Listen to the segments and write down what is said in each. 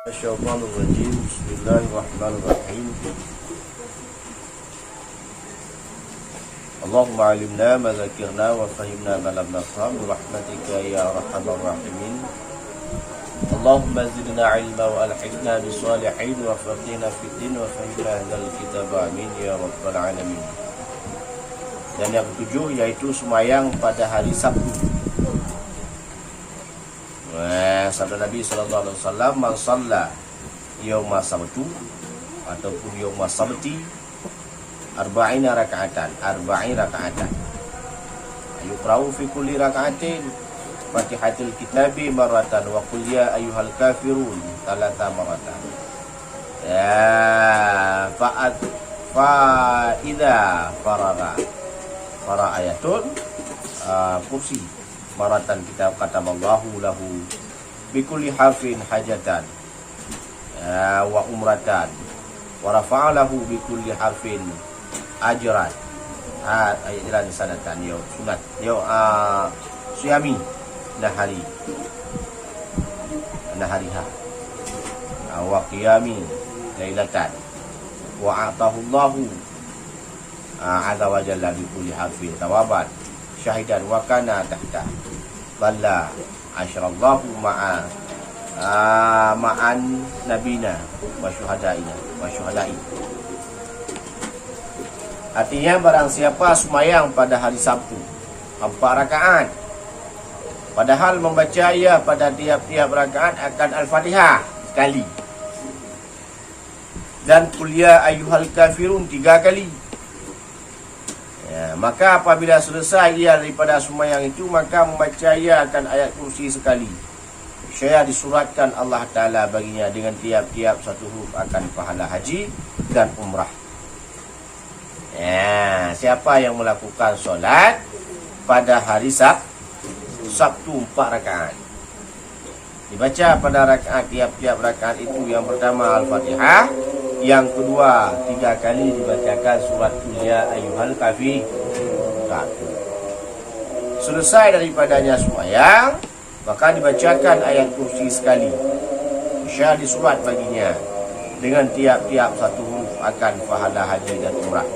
الشيطان الرجيم بسم الله الرحمن الرحيم اللهم علمنا ما ذكرنا وفهمنا ما لم نفهم برحمتك يا أرحم الراحمين اللهم زدنا علما وألحقنا بالصالحين وفقهنا في الدين وفهمنا هذا الكتاب آمين يا رب العالمين. Dan yang ketujuh yaitu sembahyang pada hari Sabtu. Sabda Nabi sallallahu alaihi wasallam, "Man shalla yauma sabtu ataupun yauma sabti arba'ina raka'atan, arba'in raka'atan. Yuqra'u fi kulli raka'atin Fatihatul Kitabi maratan wa qul ya ayyuhal kafirun talata maratan." Ya, fa idza fara ayatun kursi maratan kita kata Allahu lahu bikulli harfin hajatan wa umratan wa rafa'alahu bikulli harfin ajran. Ayat sanatan yo sunat yo suyami nahariha wa qiyami lailatan wa atahu Allahu azza wa jalla bikulli harfin tawaban syahidan wa kana tahta balla asyarallahu ma'an nabina wa syuhada'i. Artinya barang siapa sembahyang pada hari Sabtu 4 rakaat, padahal membaca ayat pada tiap-tiap rakaat akan Al-Fatihah sekali dan qul ya ayyuhal kafirun 3 kali. Maka apabila selesai ia daripada sembahyang itu, maka membaca ia akan ayat kursi sekali. Saya disuratkan Allah Ta'ala baginya dengan tiap-tiap satu huruf akan pahala haji dan umrah. Siapa yang melakukan solat pada hari Sabtu 4 rakaat, dibaca pada rakaat tiap-tiap rakaat itu yang pertama Al-Fatihah, yang kedua 3 kali dibacakan surat ya ayyuhal kafirun. Selesai daripadanya sembahyang, maka dibacakan ayat kursi sekali. Isya disurat baginya dengan tiap-tiap satu huruf akan pahala haji dan umrah,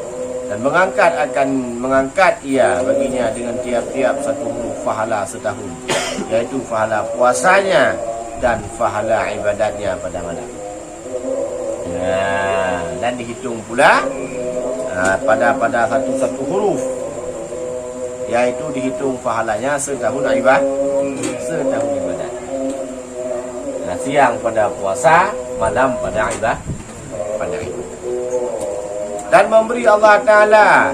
dan mengangkat ia baginya dengan tiap-tiap satu huruf pahala setahun, yaitu pahala puasanya dan pahala ibadatnya pada malam. Dan dihitung pula pada satu huruf, yaitu dihitung pahalanya setahun ibadat. Siang pada puasa, malam pada ibadat. Dan memberi Allah Ta'ala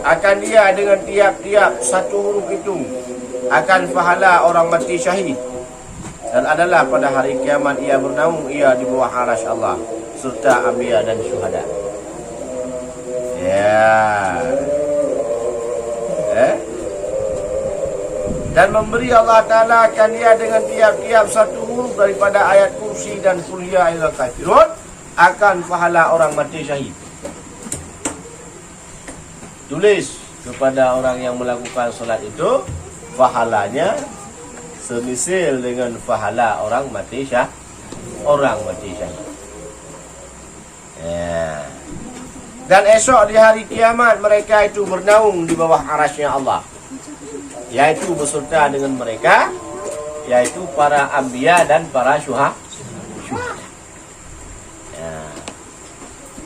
akan dia dengan tiap-tiap satu huruf itu akan pahala orang mati syahid, dan adalah pada hari kiamat ia bernaung ia di bawah arasy Allah serta anbiya dan syuhada. Dan memberi Allah Ta'ala akan dia dengan tiap-tiap satu huruf daripada ayat kursi dan qul ya ayyuhal kafirun akan pahala orang mati syahid. Tulis kepada orang yang melakukan solat itu, pahalanya semisil dengan pahala orang mati syahid. Dan esok di hari kiamat mereka itu bernaung di bawah arasy-Nya Allah, yaitu beserta dengan mereka, yaitu para anbiya dan para syuhada.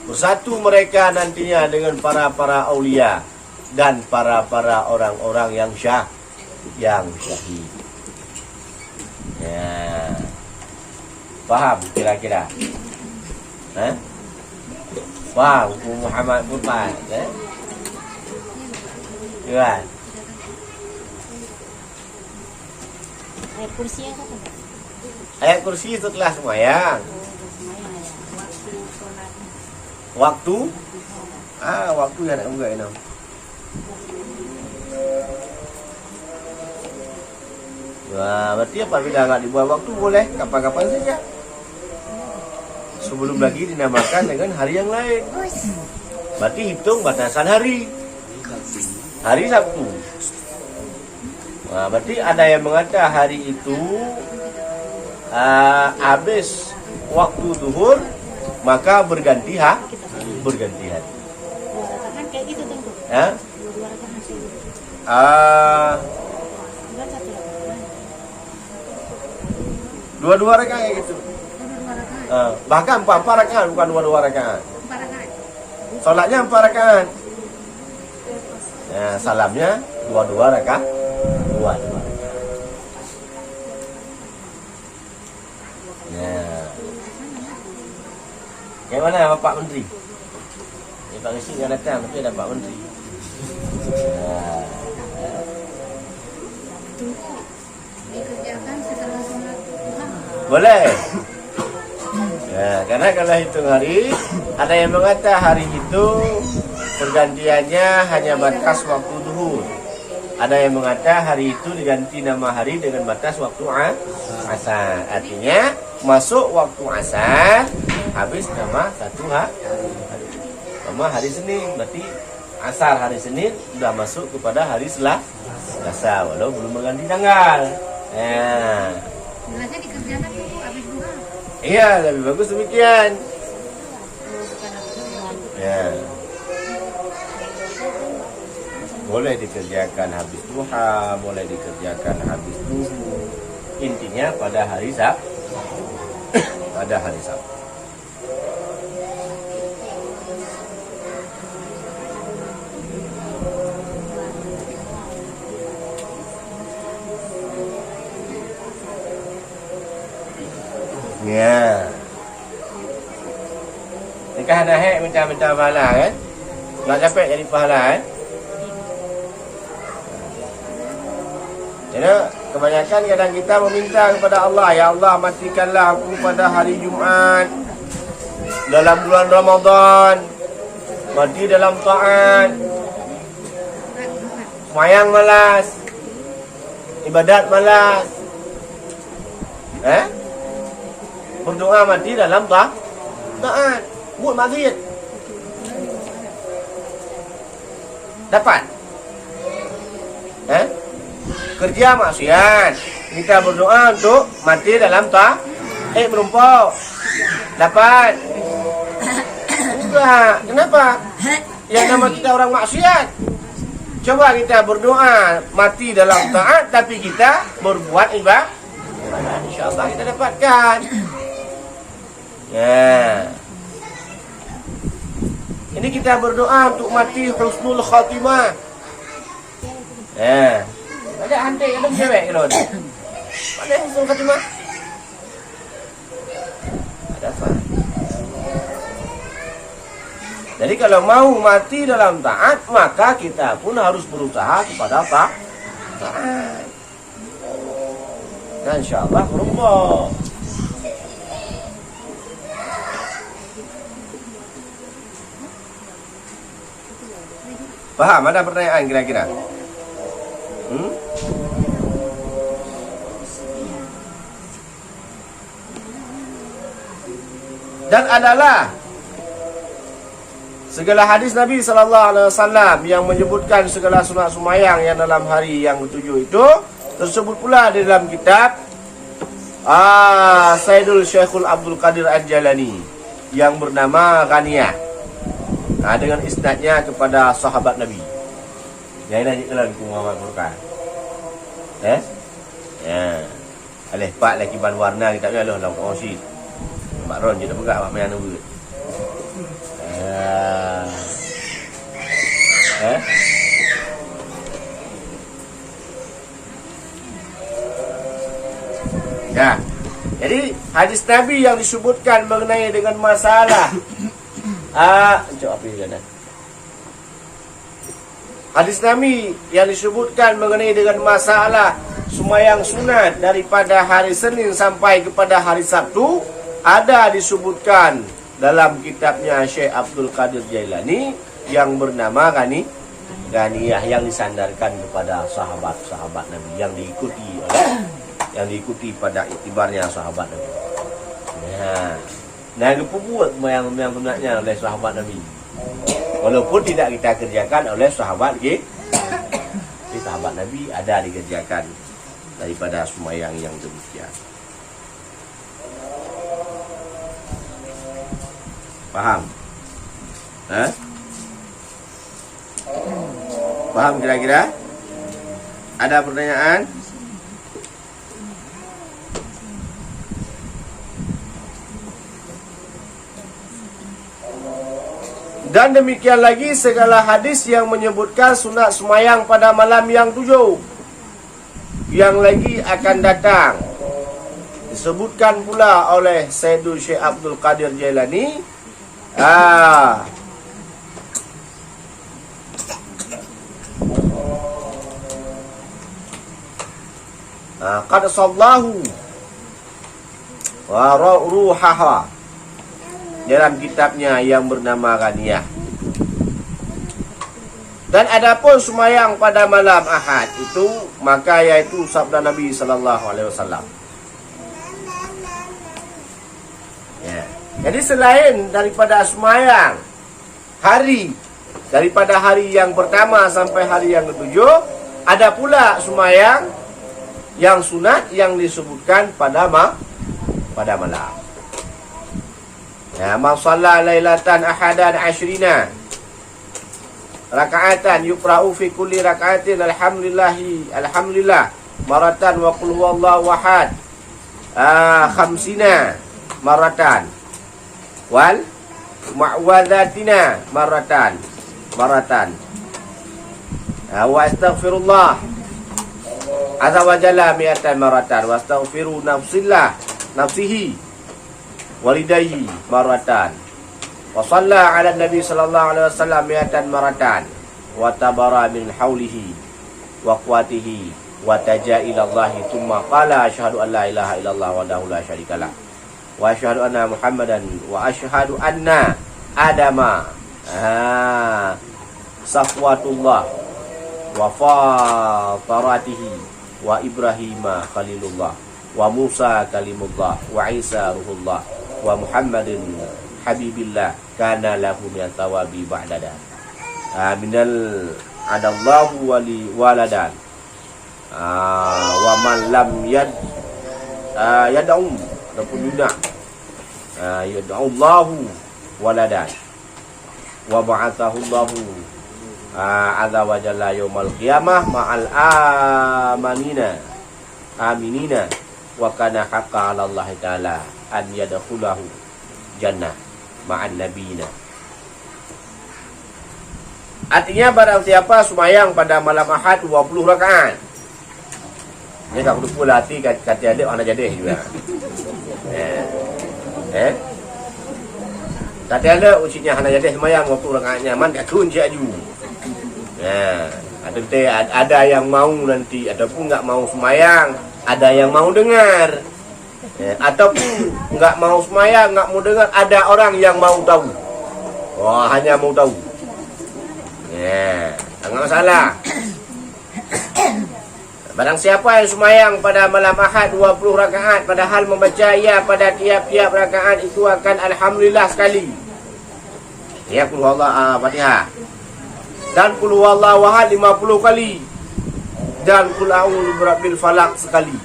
Bersatu mereka nantinya dengan para aulia dan para orang-orang yang syahid. Faham kira-kira? Faham Muhammad Bupan? Kan? Ayat kursi apa? Ayat kursi setelah sembahyang. Waktu? Waktu yang nak buka ini. Berarti apabila enggak dibuat waktu boleh kapan-kapan saja. Sebelum lagi dinamakan dengan hari yang lain. Berarti hitung batasan hari Sabtu. Berarti ada yang mengatakan hari itu habis waktu zuhur maka berganti hari. Dua rakaat kayak gitu tentu. Ya. Dua rakaat sih. Bukan satu rakaat. Dua-dua rakaat kayak gitu. Dua rakaat. Bahkan 4 rakaat, bukan 2 rakaat. 4 rakaat. Solatnya 4 rakaat. Ya, salamnya 2 rakaat. 2 rakaat. Ya. Yang mana Bapak Menteri? Pak Rizky nggak datang, tapi ada Pak Menteri. Dikerjakan setelah sholat duha. Boleh. Ya, karena kalau hitung hari, ada yang mengata hari itu pergantiannya hanya batas waktu zuhur. Ada yang mengata hari itu diganti nama hari dengan batas waktu asar. Artinya masuk waktu asar, habis nama satu hari. Nama hari Senin, berarti asar hari Senin sudah masuk kepada hari Selasa, walau belum mengganti tanggal. Ya. Jelasnya dikerjakan tuh habis duha. Iya, lebih bagus demikian. Ya. Boleh dikerjakan habis duha, boleh dikerjakan habis zuhur. Intinya pada hari Sabtu. Pada hari Sabtu. Ya. Nikah nahik minta pahala kan? Nak capek jadi pahala kan? Jadi kebanyakan kadang kita meminta kepada Allah, ya Allah matikanlah aku pada hari Jumaat dalam bulan Ramadan, mati dalam taat, semayang malas, ibadat malas, berdoa mati dalam taat, buat maksiat. Dapat? Kerja maksiat. Kita berdoa untuk mati dalam taat, merumpok. Dapat? Enggak. Kenapa? Yang nama kita orang maksiat. Coba kita berdoa mati dalam taat, tapi kita berbuat ibadah. InsyaAllah kita dapatkan. Ya. Ini kita berdoa untuk mati husnul khatimah. Ya. Ada hantai, ada cewek kalau ada. Mana husnul khatimah? Ada apa? Jadi kalau mau mati dalam taat, maka kita pun harus berusaha kepada taat. Dan insyaAllah berubah. Paham? Ada pertanyaan kira-kira? Dan adalah segala hadis Nabi SAW yang menyebutkan segala sunat sumayang yang dalam hari yang ketujuh itu tersebut pula di dalam kitab Sayyidul Syekhul Abdul Qadir Al-Jalani yang bernama Ghaniyah. Dengan isnadnya kepada sahabat Nabi. Yang ini jalan ku Muhammad Furqan. Ya. Alih pak lagi ban warna kita ni aloh dalam kongsi. Mak Ron je dah pegang mak mayan tu. Ya. Jadi hadis Nabi yang disebutkan mengenai dengan masalah apa ini? Hadis Nabi yang disebutkan mengenai dengan masalah sembahyang sunat daripada hari Senin sampai kepada hari Sabtu ada disebutkan dalam kitabnya Syekh Abdul Qadir Jailani yang bernama Ghaniyah yang disandarkan kepada sahabat-sahabat Nabi yang diikuti pada iktibarnya sahabat Nabi. Nah, kepubuat yang sebenarnya oleh sahabat Nabi. Walaupun tidak kita kerjakan oleh sahabat kita. Tapi sahabat Nabi ada dikerjakan daripada sembahyang yang demikian. Faham? Faham kira-kira? Ada pertanyaan? Dan demikian lagi segala hadis yang menyebutkan sunat semayang pada malam yang 7 yang lagi akan datang. Disebutkan pula oleh Sayyidul Syekh Abdul Qadir Jailani. Qad sallahu wa ruhaha, dalam kitabnya yang bernama Ghaniyah. Dan adapun sembahyang pada malam Ahad itu, maka yaitu sabda Nabi sallallahu alaihi wasallam. Ya. Jadi selain daripada sembahyang hari, daripada hari yang pertama sampai hari yang ketujuh, ada pula sembahyang yang sunat yang disebutkan pada malam. Ya, man shalla lailatan ahadan asyrina raka'atan yuqra'u fi kulli raka'atin alhamdulillah maratan wa qul huwallahu ahad khamsina maratan wal mu'wadzatina maratan wa astaghfirullah azza wa jalla mi'atan maratan wa astaghfiru nafsihi walidayhi maratan wa shalla ala nabi sallallahu alaihi wasallam mi'atan maratan wa tabara min haulihi wa quwwatihi wa taja ila Allah thumma qala asyhadu an la ilaha illallah wahdahu la syarikalah wa asyhadu anna muhammadan wa asyhadu anna adama safwatullah wa fataratihi wa ibrahima khalilullah wa Musa kalimullah wa Isa ruhullah wa Muhammadin habibillah kana lahu min tawabi ba'dada minal adallahu wali waladan wa man lam yad'u ataupun yuda yad'u Allahu waladan wa ba'athahu Allahu azza wa jalla yaumal qiyamah ma'al aminina wa kana haqqan 'ala Allah ta'ala an yadkhulahu jannah ma'an nabiyina. Artinya barang siapa sembahyang pada malam Ahad 20 rakaat. Dia tak lupa lah hati kata ada anak jadi juga. Kata ada ucinya anak jadi sembahyang 20 rakaatnya man kat kun je aju. Ada yang mau nanti ataupun enggak mau sembahyang, ada yang mau dengar. Ataupun enggak mau sembahyang, enggak mau dengar, ada orang yang mau tahu. Hanya mau tahu. Enggak masalah. Barang siapa yang sembahyang pada malam Ahad 20 rakaat padahal membaca ia pada tiap-tiap rakaat itu akan alhamdulillah sekali. Ya qul huwallahu Fatihah. Dan qul huwallahu ahad 50 kali. Dan qul a'udzu birabbil falaq sekali.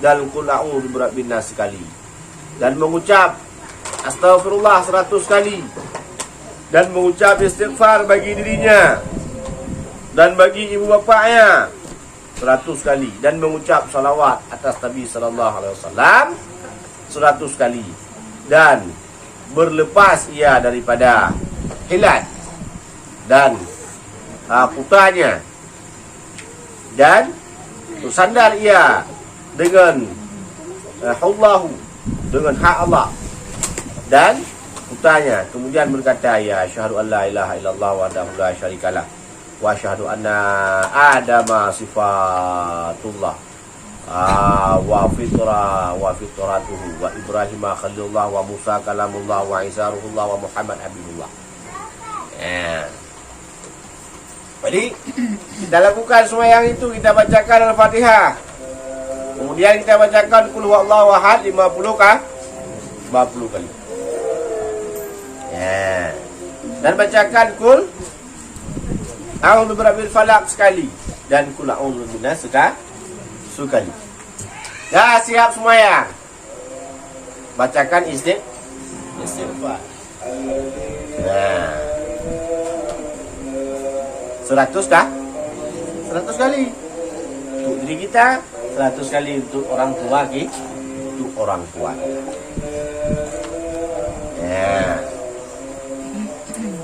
Dan qul a'udzu birabbin nas sekali. Dan mengucap astaghfirullah 100 kali. Dan mengucap istighfar bagi dirinya dan bagi ibu bapaknya 100 kali. Dan mengucap salawat atas Nabi sallallahu alaihi wasallam 100 kali. Dan berlepas ia daripada hilat dan kutanya, dan bersandar ia dengan Allahu, dengan hak Allah dan kutanya. Kemudian berkata, ya asyhadu an la ilaha illallah wahdahu la syarikalah wa asyhadu anna adama sifatullah wa fitratuhu wa ibrahima khalilullah wa Musa kalamullah wa Isa ruhullah wa Muhammad habibullah. Jadi kita lakukan sembahyang itu, kita bacakan Al-Fatihah. Kemudian kita bacakan qul huwallahu ahad 50 kali. Dan bacakan qul a'udzu birabbil falaq sekali dan qul a'udzu birabbin nas sekali. Dah siap sembahyang. Bacakan istighfar. Nah, 100 kah? 100 kali untuk diri kita, 100 kali untuk orang tua kita, untuk orang tua. Ya.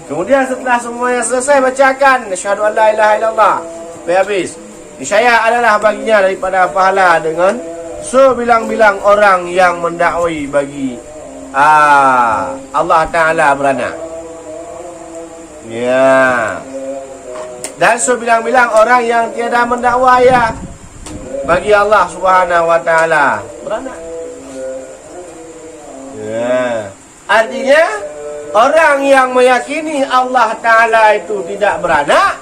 Kemudian setelah semuanya selesai bacakan asyhadu an la ilaha illallah sampai habis, niscaya adalah baginya daripada pahala dengan sebilang-bilang orang yang mendakwai bagi Allah Ta'ala beranak. Ya. Dan sebilang-bilang orang yang tiada mendakwa bagi Allah Subhanahu Wa Ta'ala beranak. Ya. Artinya orang yang meyakini Allah Ta'ala itu tidak beranak,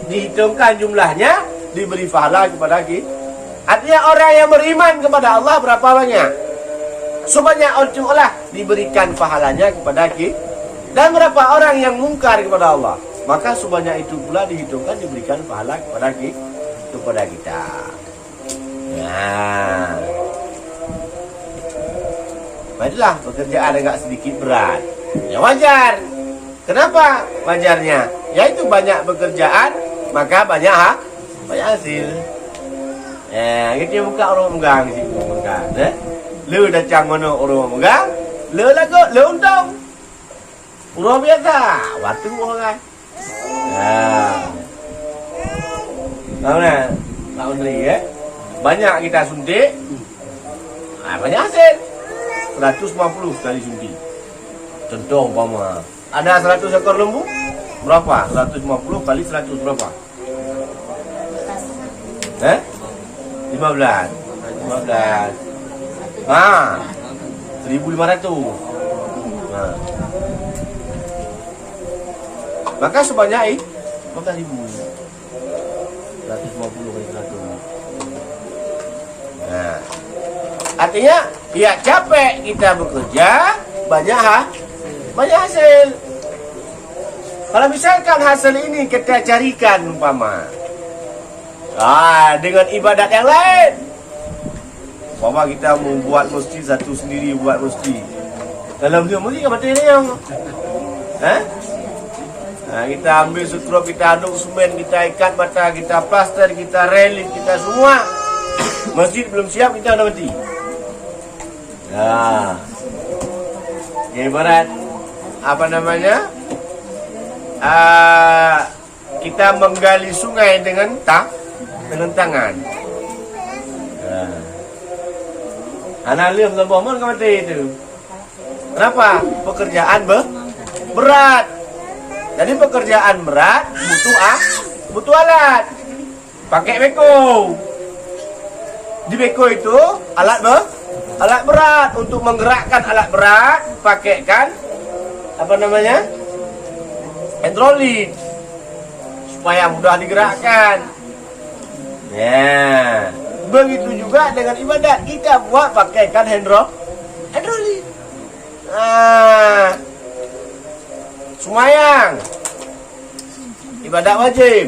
dihitungkan jumlahnya, diberi pahala kepada kita. Artinya orang yang beriman kepada Allah berapa banyak? Sebanyak itulah diberikan pahalanya kepada kita. Dan berapa orang yang mungkar kepada Allah, maka sebanyak itu pula dihitungkan diberikan pahala kepada kita. Ya. Baiklah, pekerjaan agak sedikit berat. Ya wajar. Kenapa wajarnya? Yaitu banyak pekerjaan, maka banyak hasil. Kita buka orang megang di situ megang. Lu datang mana orang megang? Lu lagu, lu untung. Orang biasa, waktu orang. Tahun ni banyak kita suntik, banyak hasil. 150 kali suntik. Contoh umpama ada 100 ekor lembu, berapa? 150 kali 100 berapa? 15. 1.500. Maka sebanyak 15.000. 150 kali 100. Artinya ya capek kita bekerja, banyak hasil. Kalau misalkan hasil ini kita carikan umpama dengan ibadat yang lain, umpama kita membuat masjid satu sendiri, buat masjid dalam dia mesti ke mati ni yang kita ambil sutro, kita aduk semen, kita ikat bata, kita plaster, kita relief, kita semua. Masjid belum siap, kita dah mati. Ibarat apa namanya? Kita menggali sungai dengan tangan. Anak lihat lebih mon mati itu. Kenapa? Pekerjaan berat. Jadi pekerjaan berat butuh alat. Pakai beko. Di beko itu alat berat. Untuk menggerakkan alat berat, pakaikan apa namanya? Hidrolik supaya mudah digerakkan. Ya. Begitu juga dengan ibadat, kita buat pakaikan hidrolik. Sembahyang ibadat wajib.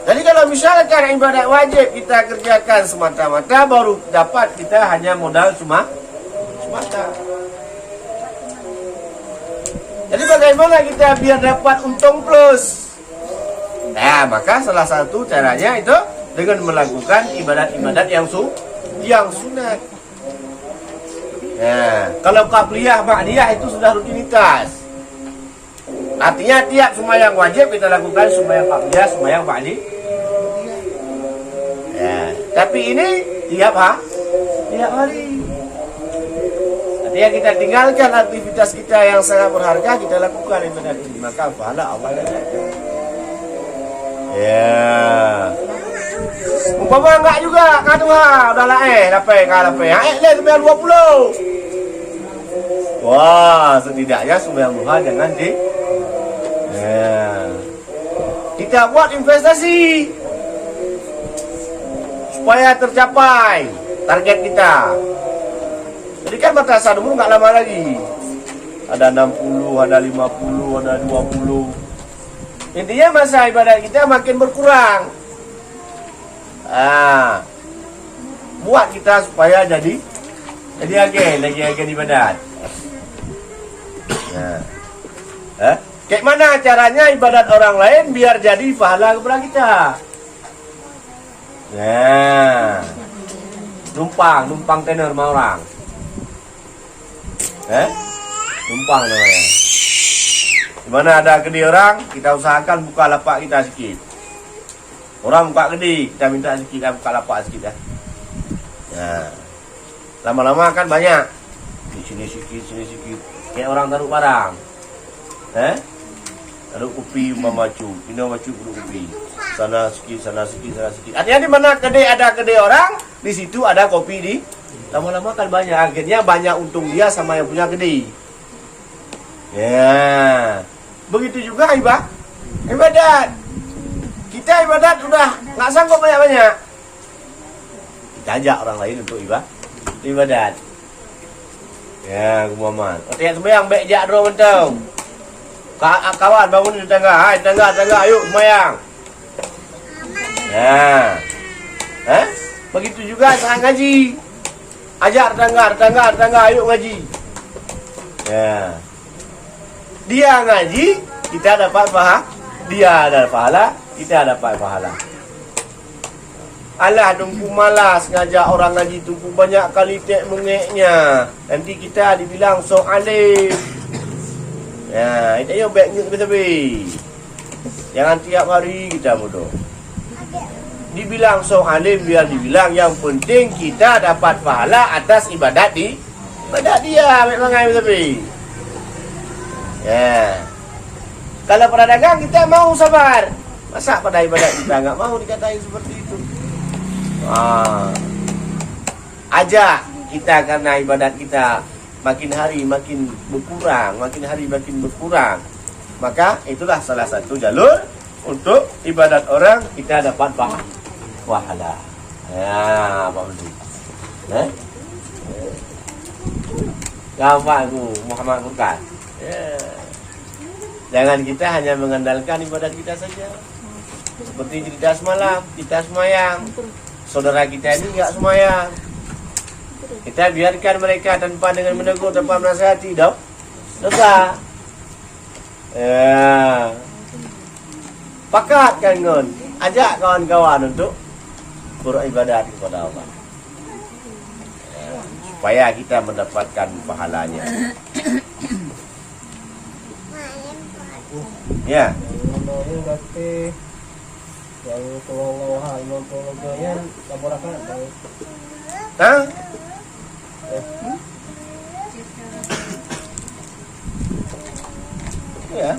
Jadi kalau misalkan ibadat wajib kita kerjakan semata-mata, baru dapat kita hanya modal semata. Jadi bagaimana kita biar dapat untung plus? Nah, maka salah satu caranya itu dengan melakukan ibadat-ibadat yang sunat. Nah, kalau qabliyah, ba'diyah itu sudah rutinitas. Artinya tiap sembahyang wajib kita lakukan sembahyang qabliyah, sembahyang ba'di. Ya, tapi ini tiap hari. Artinya kita tinggalkan aktivitas kita yang sangat berharga, kita lakukan ibadat ini, maka pahala Allah datang. Ya. Umpama enggak juga, kata udah lah dapat 20. Wah, setidaknya sembahyang duha jangan kita buat investasi supaya tercapai target kita. Jadi kan batasan umur nggak lama lagi. Ada 60, ada 50, ada 20. Intinya masa ibadat kita makin berkurang. Buat kita supaya jadi Jadi lagi agen ibadat. Nah. Kayak mana caranya ibadat orang lain biar jadi pahala kepada kita? Nah. Numpang tener sama orang. Numpang namanya. Dimana ada kedai orang, kita usahakan buka lapak kita sikit. Orang buka kedai, kita minta sikit buka lapak sikit dah. Nah. Lama-lama kan banyak. Di sini sikit, sini sikit. Kayak orang taruh barang. Taruh kopi mamacu, minum macu duduk kopi. Sana sikit, sana sikit, sana sikit. Artinya di mana kedai ada kedai orang, di situ ada kopi di. Lama-lama kan banyak. Akhirnya banyak untung dia sama yang punya kedai. Ya. Begitu juga ibadat. Kita ibadat udah nggak sanggup banyak-banyak. Kita ajak orang lain untuk ibadat. Ya, Muhammad. Otak sembahyang baik jak dua mentau. Kawan bangun di tangga. Hai, tangga, ayo sembahyang. Ya. Begitu juga saat ngaji. Ajak tetangga, ayo ngaji. Ya. Dia ngaji, kita dapat pahala. Dia ada pahala, kita dapat pahala. Alah, tunggu malas ngajak orang ngaji, tunggu banyak kali tek mengeknya. Nanti kita dibilang sok alim. Ya, itu yang baiknya lebih. Jangan tiap hari kita bodoh. Dibilang sok alim biar dibilang, yang penting kita dapat pahala atas ibadat dia. Memang lebih. Ya. Kalau pada dagang kita mau sabar. Masa pada ibadat kita enggak mau dikatain seperti itu? Ajak kita karena ibadat kita makin hari makin berkurang. Maka itulah salah satu jalur untuk ibadat orang kita dapat pahala. Ya, Pak Menteri. Gampang tu Muhammad Furqan. Jangan kita hanya mengandalkan ibadat kita saja. Seperti cerita semalam, kita semayang. Saudara kita ini enggak semayang. Kita biarkan mereka tanpa dengan menegur, tanpa menasihati, dosa. Ya. Pakat kan ngon, ajak kawan-kawan untuk beribadat kepada Allah. Ya. Supaya kita mendapatkan pahalanya. Ya. Yang tolong imam tolongnya laporakan. Ya.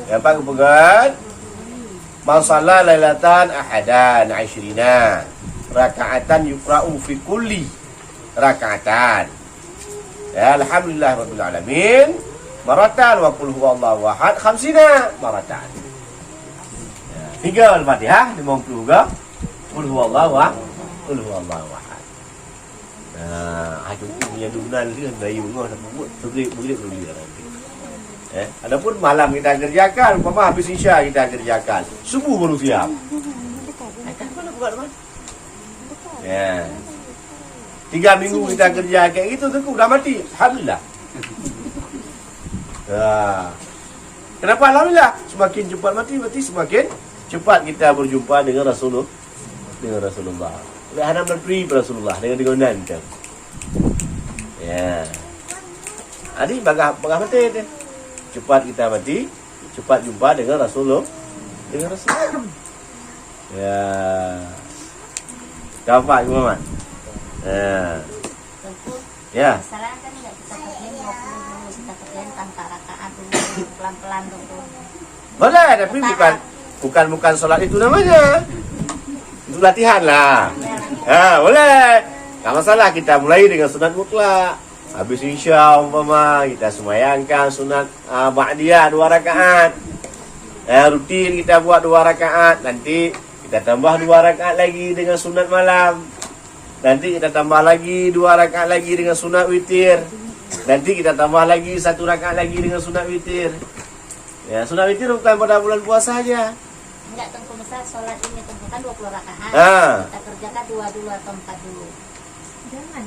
Ya Pak kepegat. Masalah lailatan ahadan 20 raka'atan yuqra'u fi kulli raka'atan. Ya alhamdulillah rabbil alamin. Maratan wa qul huwallahu ahad 50 maratan. Ya, 3 Al-Fatihah 50 juga. Qul huwallahu ahad. Nah, itu punya dunan dia bayu ngah nak buat boleh nanti. Adapun malam kita kerjakan, umpama habis Isya kita kerjakan. Subuh baru siap. Kan mana buka teman? Ya. 3 minggu kita kerja kayak gitu tu dah mati. Alhamdulillah. Kenapa alhamdulillah? Semakin cepat mati berarti semakin cepat kita berjumpa dengan Rasulullah. Oleh hanam dan pri Rasulullah dengan digonan kita. Ya. Adi bagah mati dia. Cepat kita mati, cepat jumpa dengan Rasulullah. Ya. Gampang Muhammad. Ya. Salah kan enggak kita kerjain 20 dulu, kita kerjain tanpa rakaat dulu, pelan-pelan dulu. Boleh, tapi bukan sholat itu namanya. Itu latihan lah. Boleh. Enggak masalah, kita mulai dengan sunat mutlak. Habis Isya umpama kita semayangkan sunat ba'diyah 2 rakaat. Rutin kita buat 2 rakaat. Nanti kita tambah 2 rakaat lagi dengan sunat malam. Nanti kita tambah lagi 2 rakaat lagi dengan sunat witir. Nanti kita tambah lagi 1 rakaat lagi dengan sunat witir. Ya, sunat witir bukan pada bulan puasa saja. Enggak tengku misal sholat ini tengku kan 20 rakaat. Kita kerjakan 2 dulu atau 4 dulu.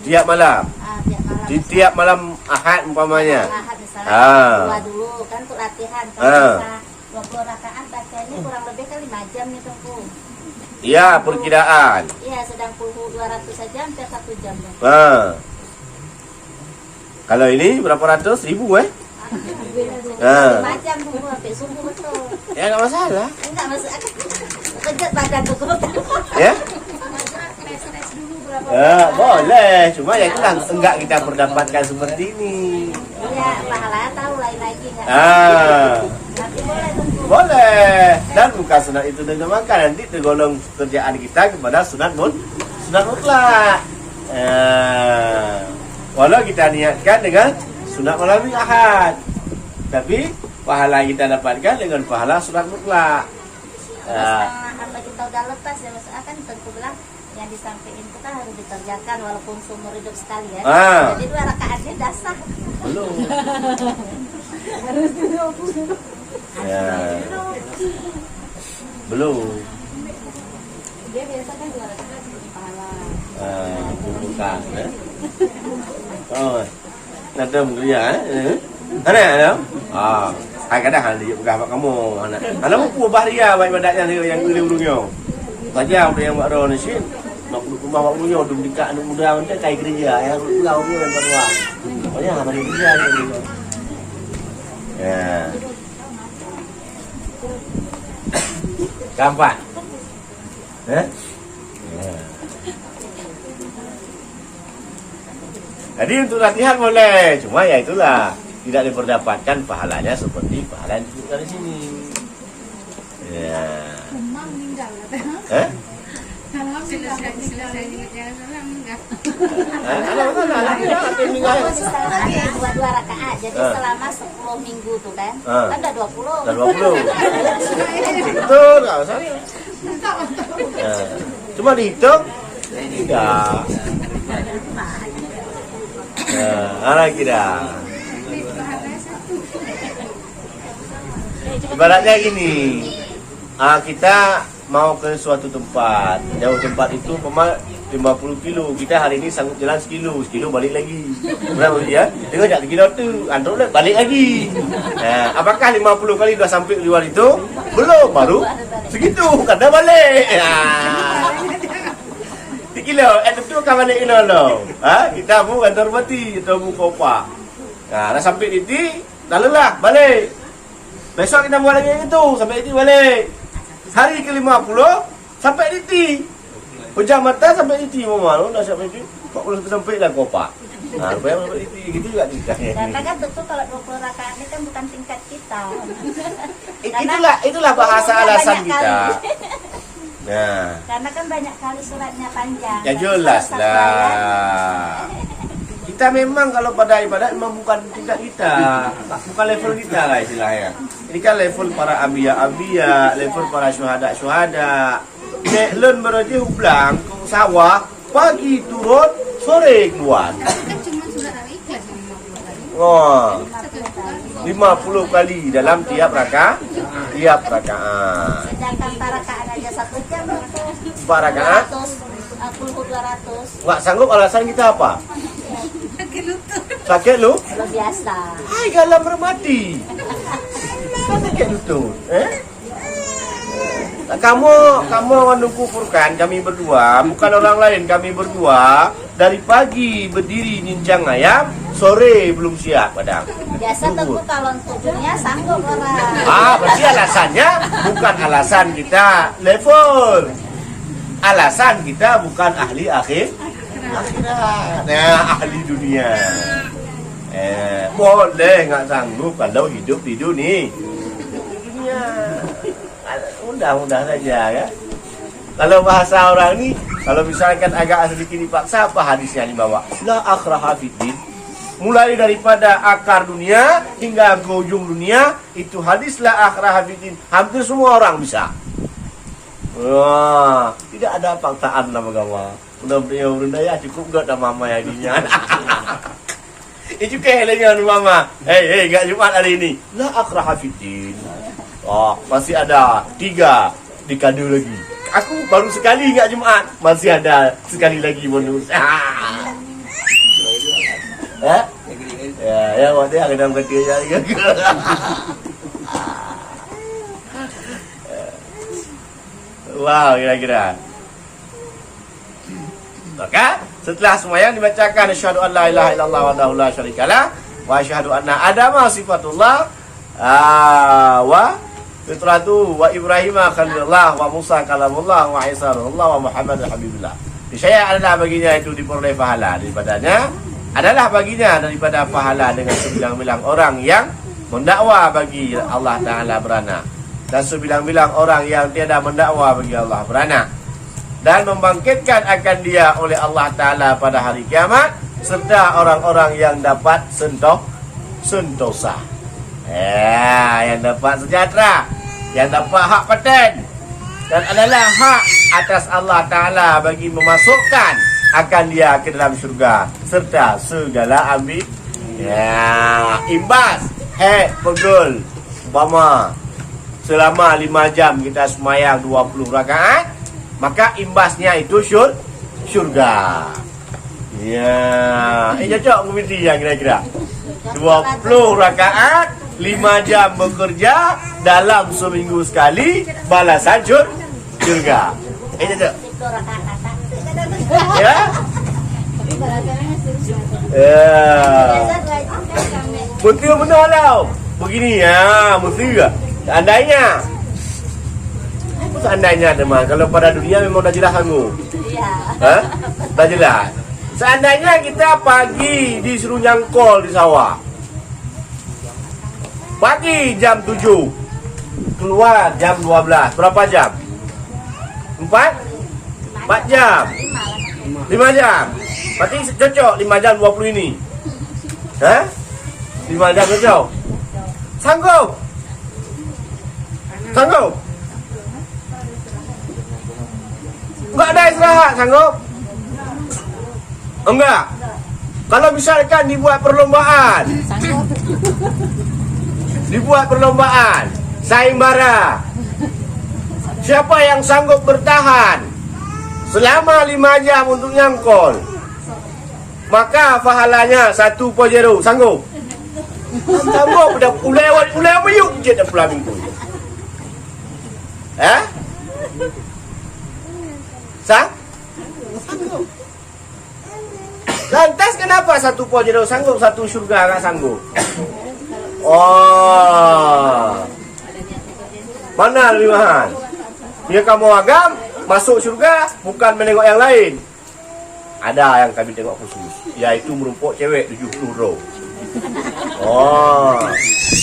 Tiap malam. Tiap malam. Di tiap malam Ahad umpamanya. Ahad misalnya 2 dulu kan untuk latihan. Kalau bisa 20 rakaat bacanya kurang lebih kan 5 jam nih tengku. Iya, perkiraan. Iya, sedang 200 saja hampir 1 jam. Kalau ini berapa ratus ribu 5 jam tunggu sampai subuh betul. Ya nggak masalah. Enggak masuk aku kejut badan tuh. Ya? Tes dulu berapa? Boleh. Cuma ya itu kan enggak kita berdapatkan seperti ini. Iya, pahalanya tahu lain lagi enggak? Tapi boleh tunggu. Boleh. Dan bukan sunat itu dinamakan nanti tergolong kerjaan kita kepada sunat mutlak. Walau kita niatkan dengan sunat malam Ahad, tapi pahala kita dapatkan dengan pahala sunat mutlak. Apa kita udah lepas ya maksudnya kan tentu bilang yang disampaikan itu kan harus dikerjakan walaupun seumur hidup sekali ya. Jadi 2 rakaatnya dasar. Belum. Harus dulu. Belum. Dia biasa kan 2 rakaat pahala. Bukan. Nanti mungkin ya. Ada. Kadang hal dia bukan apa kamu. Anak mau bahaya baik badannya yang gede urungnya. Saja udah yang baru ni sih. Nak rumah waktunya udah dekat anak muda macam kayak gereja yang pulau ni yang baru. Pokoknya hari kerja ni. Ya. Gampang. Jadi untuk latihan boleh, cuma ya itulah tidak diperdapatkan pahalanya seperti pahala yang disebutkan di sini. Ya. Memang meninggal katanya. Kalau selesai jangan meninggal. Kalau misalnya 2 rakaat, jadi selama 10 minggu tuh kan, kan udah 20. Udah 20. Betul, nggak usah. Cuma dihitung, tidak. Arah kita. Ibaratnya gini, kita mau ke suatu tempat, jauh tempat itu 50 kilo, kita hari ini sanggup jalan sekilo balik lagi. Berapa ya? Tengok jak kilo tu, antar balik lagi. Apakah 50 kali dah sampai di luar itu? Belum, baru segitu, kata balik. Kilo, itu kawan nak kena lo. Kita pun kantor mati, kita pun kopak. Dah sampai di ti, dah lelah, balik. Besok kita buat lagi itu, sampai di ti balik. Hari ke-50 sampai di ti. Pejam mata sampai di ti, mama. Dah sampai di ti, 40 sampai lah kopak. Bayar sampai di ti, gitu juga tingkatnya. Karena kan betul kalau 20 rakaat ini kan bukan tingkat kita. Itulah bahasa alasan kita. Nah, karena kan banyak kali suratnya panjang. Ya jelas lah. Kita memang kalau pada ibadat memang bukan tingkat kita, bukan level kita lah istilahnya. Ini kan level para ambiya, level para syuhada. Nek len berarti hublang ke sawah, pagi turun, sore keluar. Kan cuma sudah hari ikhlas yang 50 kali. 50 kali dalam tiap rakaat. Sedangkan para rakaat aja 1 jam itu. Para rakaat 200. Nggak sanggup, alasan kita apa? Sakit lu? Luar biasa. Hai galam remati. Sakit lutut. Kamu menukupurkan kami berdua, bukan orang lain, kami berdua dari pagi berdiri nincang ayam, sore belum siap padang. Biasa tentu kalau untuk dunia sanggup orang. Berarti alasannya bukan alasan kita level. Alasan kita bukan ahli akhirat. Nah, ahli dunia. Boleh nggak sanggup kalau hidup di dunia. Mudah-mudah saja ya. Kalau bahasa orang ini, kalau misalkan agak sedikit dipaksa, apa hadisnya dibawa? La akraha fiddin. Mulai daripada akar dunia hingga ke ujung dunia, itu hadis la akraha fiddin. Hampir semua orang bisa. Wah, tidak ada paksaan nama gawa. Udah ya cukup gak nama mama ya dinya. Itu kehelengan mama. Hei, enggak Jumat hari ini. La akraha fiddin. Masih ada 3 dikado lagi. Aku baru sekali ingat Jumaat, masih ada sekali lagi bonus. Ya, waktu yang dalam kata ya. Wow, kira-kira. Maka setelah sembahyang dibacakan asyhadu an la ilaha illallah wahdahu la syarikalah wa asyhadu anna adama sifatullah wa fitratu wa Ibrahim khalilullah wa Musa kalamullah wa Isa ruhullah wa Muhammad habibullah. Saya adalah baginya itu diperoleh pahala daripadanya, adalah baginya daripada pahala dengan sebilang-bilang orang yang mendakwa bagi Allah Ta'ala beranak, dan sebilang-bilang orang yang tiada mendakwa bagi Allah beranak, dan membangkitkan akan dia oleh Allah Ta'ala pada hari kiamat, serta orang-orang yang dapat sentosa, yang dapat sejahtera, yang dapat hak paten, dan adalah hak atas Allah Ta'ala bagi memasukkan akan dia ke dalam syurga serta segala ambil imbas pegul umpama selama 5 jam kita semayang 20 rakaat, maka imbasnya itu syurga. Cocok komiti yang kira-kira 20 rakaat 5 jam bekerja dalam seminggu sekali, balasan syurga. Cocok. Ya. Betul benar tau. Begini ya, mesti juga. Seandainya teman, kalau pada dunia memang dah jelas sanggup. Iya. Dah jelas. Seandainya kita pagi disuruh nyangkol di sawah. Pagi jam 7. Keluar jam 12. Berapa jam? 4 jam. 5 jam. Berarti cocok 5 jam 20 ini. 5 jam cocok. Sanggup? Sanggup? Enggak ada istirahat, sanggup? Enggak. Kalau misalkan dibuat perlombaan. Dibuat perlombaan sayembara. Siapa yang sanggup bertahan selama 5 jam untuk nyangkol, maka pahalanya 1.0. Sanggup? Sanggup. Dah ulai mayuk je dah pulang minggu. Sanggup. Lantas kenapa 1.0 sanggup, 1 syurga tak sanggup? Mana lebih mahal? Dia kamu agam masuk syurga bukan menengok yang lain. Ada yang kami tengok khusus, yaitu merumpuk cewek 70 row.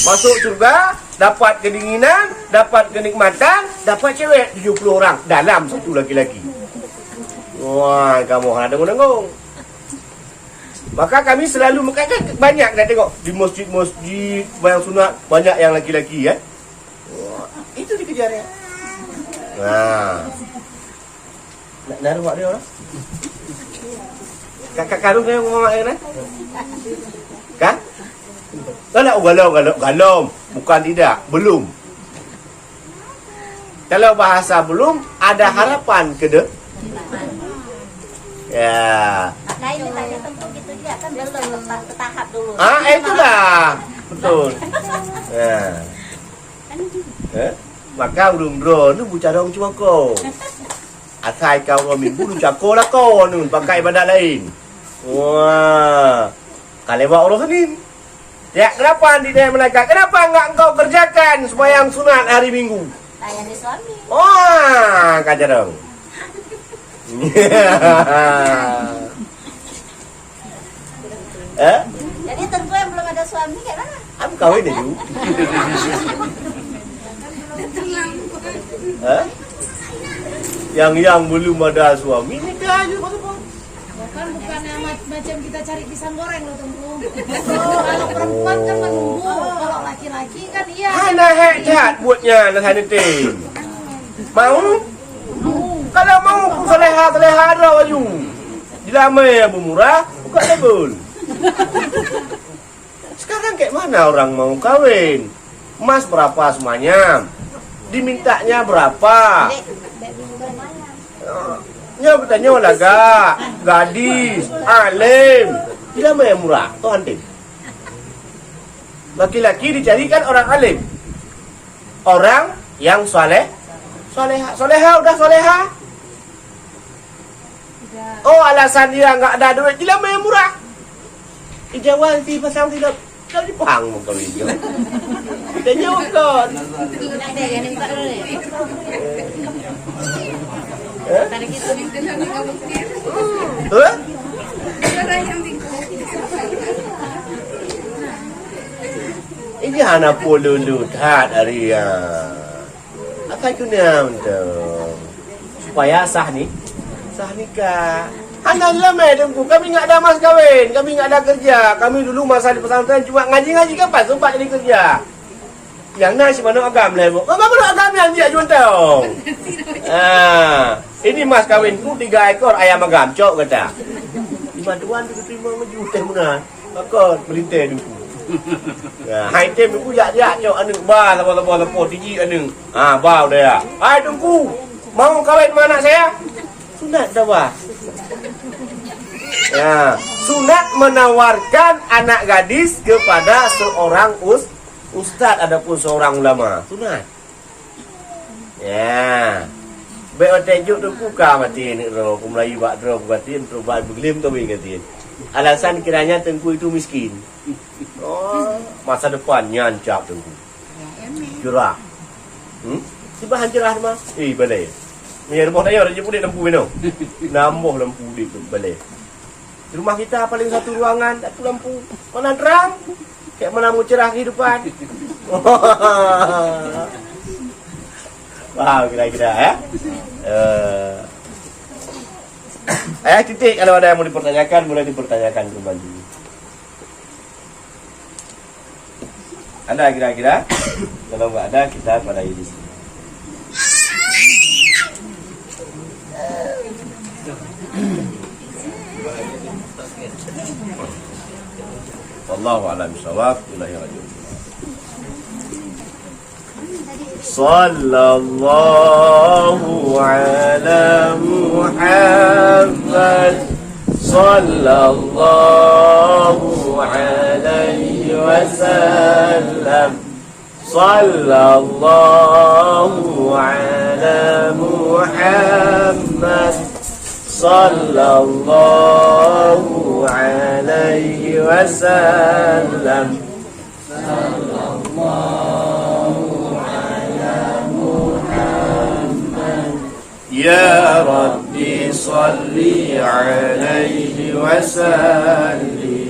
Masuk syurga, dapat kedinginan, dapat kenikmatan, dapat cewek 70 orang dalam satu laki-laki. Wah, kamu ada dengung-dengung. Maka kami selalu banyak nak tengok di masjid-masjid bayang sunat banyak yang laki-laki kan. Wah, itu dikejar ya. Nak naruh mak dia orang. Kakak karung dia ngomong mak dia kan? Kan? Galom. Bukan tidak, belum. Kalau bahasa belum, ada harapan ke depan. Ya. Nah ini tadi tentu gitu juga kan belum ke tahap dulu. Itulah. Betul. Maka urung-urung tu bicara orang cuma kau. Asal kau orang minggu lu cakap lah kau nun pakai ibadat lain. Wah. Kalau buat orang Senin. Ya, kenapa di dalam malaikat? Kenapa enggak engkau kerjakan sembahyang sunat hari Minggu? Layani suami. Kajar dong. Jadi tentu yang belum ada suami kayak mana? Aku kawin deh. Yang belum ada suami nikah aja Bukan macam kita cari pisang goreng loh tunggu. Kalau perempuan kan menunggu, kalau laki-laki kan iya. Hana hajat buatnya nak ting. Mau? Kalau mau seleha ada baju. Dilamai yang murah, buka label. Sekarang kayak mana orang mau kawin? Emas berapa semuanya? dimintanya berapa? Ya bertanya walaga, gadis, alim. Tidak mau yang murah, tu antim. Laki-laki dicarikan orang alim, orang yang soleha, udah soleha. Oh alasan dia nggak ada duit, tidak mau yang murah. Ijawan si pasang tidak dipang mau kawin jo. Kita jawab kan. Ini hana puluh hat Arya. Akan kuna untuk supaya sah nikah. Anak lemah dengku, kami nggak ada mas kawin, kami nggak ada kerja. Kami dulu masa di pesantren cuma ngaji kapan sempat jadi kerja. Yang nasi mana agam levo, mana agam yang dia jual tahu. Ini mas kawinku 3 ekor ayam agam cok kata. Bantuan tu terima menjuta mana, makot perintah dengku. Hai tem dengku jak cok anu ba lepo tinggi anu. Bau dia. Hai dengku, mau kawin mana saya? Sunat dah bah. Ya, sunat menawarkan anak gadis kepada seorang ustaz adapun seorang ulama. Sunat. Ya. Baik tajuk tu buka mati ni ro, Melayu bak ro berarti untuk bak beglim tu ingatin. Alasan kiranya tengku itu miskin. Oh, masa depannya ancap tengku. Cerah. Tiba cerah mah. Balai. Ni rumah saya ada jemput lampu ni. Nambah lampu di balai. Di rumah kita paling satu ruangan, satu lampu. Mana terang? Kayak mana mau cerah kehidupan. Wow, kira-kira ya. Titik kalau ada yang mau dipertanyakan, boleh dipertanyakan kembali. Ada kira-kira? Kalau nggak ada, kita pada di sini. Wallahu a'lam bishawab. Sallallahu ala Muhammad sallallahu alaihi wasallam sallallahu ala Muhammad sallallahu alaihi wasallam sallallahu ala Muhammad ya Rabbi salli alaihi wasallim